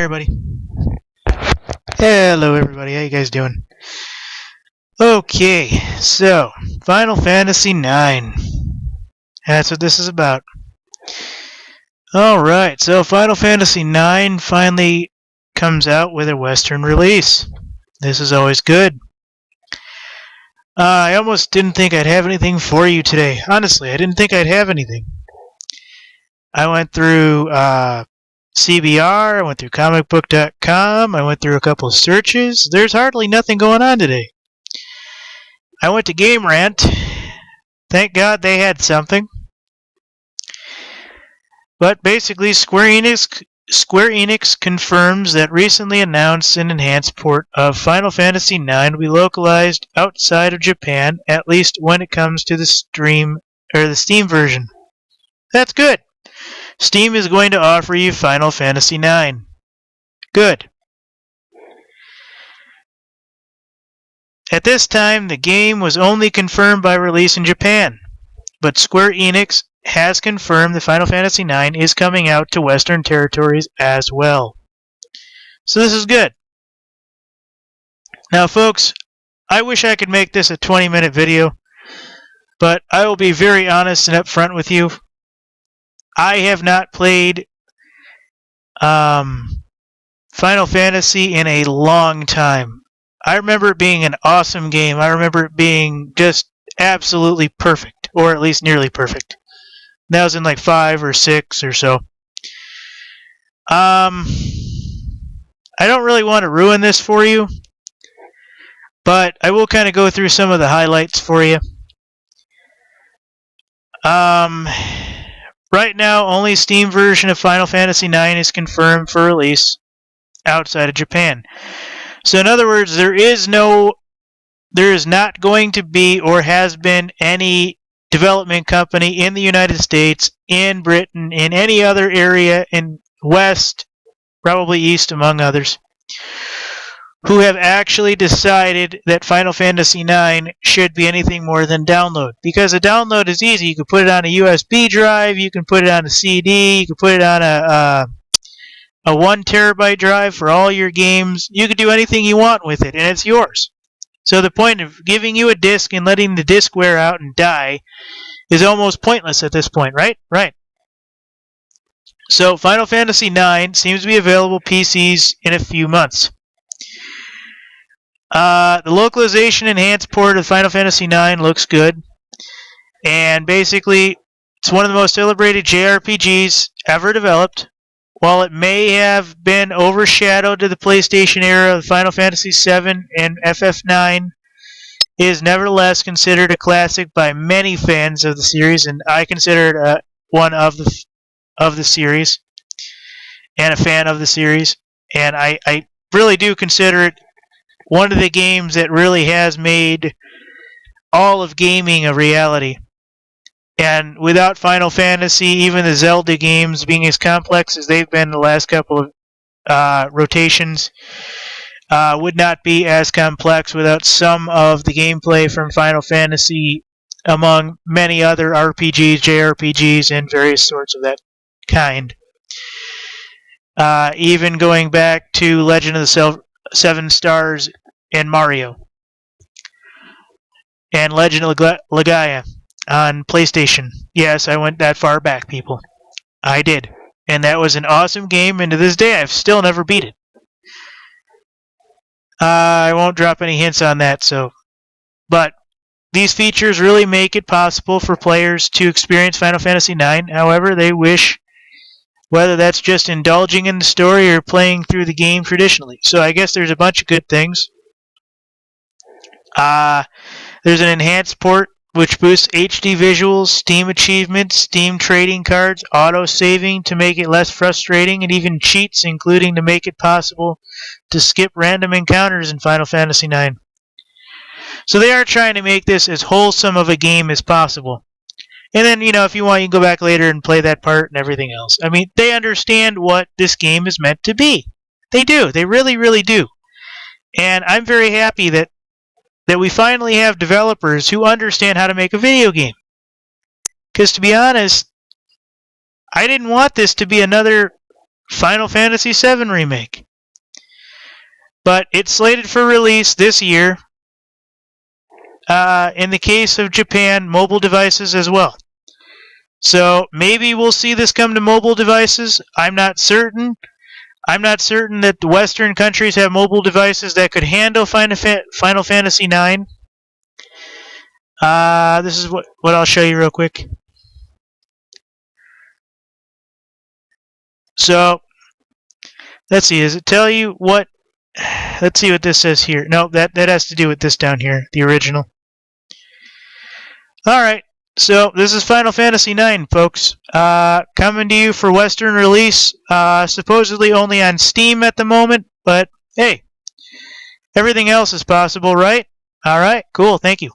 Everybody. Hello, everybody. How you guys doing? Okay, so Final Fantasy IX. That's what this is about. All right, so Final Fantasy IX finally comes out with a Western release. This is always good. I almost didn't think I'd have anything for you today. Honestly, I didn't think I'd have anything. I went through CBR, I went through comicbook.com, I went through a couple of searches. There's hardly nothing going on today. I went to Game Rant. Thank God they had something. But basically, Square Enix confirms that recently announced an enhanced port of Final Fantasy IX will be localized outside of Japan, at least when it comes to the Steam version. That's good. Steam is going to offer you Final Fantasy IX. Good. At this time, the game was only confirmed by release in Japan, but Square Enix has confirmed that Final Fantasy IX is coming out to Western territories as well. So this is good. Now, folks, I wish I could make this a 20-minute video, but I will be very honest and upfront with you. I have not played Final Fantasy in a long time. I remember it being an awesome game. I remember it being just absolutely perfect, or at least nearly perfect. That was in like 5 or 6 or so. I don't really want to ruin this for you, but I will kind of go through some of the highlights for you. Right now, only Steam version of Final Fantasy IX is confirmed for release outside of Japan. So in other words, there is not going to be or has been any development company in the United States, in Britain, in any other area in West, probably East among others, who have actually decided that Final Fantasy IX should be anything more than download. Because a download is easy. You can put it on a USB drive, you can put it on a CD, you can put it on a 1 terabyte drive for all your games. You can do anything you want with it, and it's yours. So the point of giving you a disc and letting the disc wear out and die is almost pointless at this point, right? Right. So Final Fantasy IX seems to be available PCs in a few months. The localization enhanced port of Final Fantasy IX looks good. And basically, it's one of the most celebrated JRPGs ever developed. While it may have been overshadowed to the PlayStation era of Final Fantasy VII and FF9, it is nevertheless considered a classic by many fans of the series, and I consider it one of the series, and a fan of the series. And I really do consider it one of the games that really has made all of gaming a reality. And without Final Fantasy, even the Zelda games being as complex as they've been the last couple of rotations, would not be as complex without some of the gameplay from Final Fantasy, among many other RPGs, JRPGs, and various sorts of that kind. Even going back to Legend of the Seven Stars and Mario. And Legend of Legaia on PlayStation. Yes, I went that far back, people. I did. And that was an awesome game, and to this day, I've still never beat it. I won't drop any hints on that, but these features really make it possible for players to experience Final Fantasy IX however they wish, whether that's just indulging in the story or playing through the game traditionally. So I guess there's a bunch of good things. There's an enhanced port which boosts HD visuals, Steam achievements, Steam trading cards, auto-saving to make it less frustrating, and even cheats, including to make it possible to skip random encounters in Final Fantasy IX. So they are trying to make this as wholesome of a game as possible. And then, if you want, you can go back later and play that part and everything else. I mean, they understand what this game is meant to be. They do. They really, really do. And I'm very happy that we finally have developers who understand how to make a video game. Because to be honest, I didn't want this to be another Final Fantasy VII Remake. But it's slated for release this year. In the case of Japan, mobile devices as well. So maybe we'll see this come to mobile devices. I'm not certain. I'm not certain that the Western countries have mobile devices that could handle Final Fantasy IX. This is what I'll show you real quick. So, let's see. Does it tell you what? Let's see what this says here. No, that has to do with this down here, the original. All right. So this is Final Fantasy IX, folks. Coming to you for Western release. Supposedly only on Steam at the moment, but hey, everything else is possible, right? All right, cool. Thank you.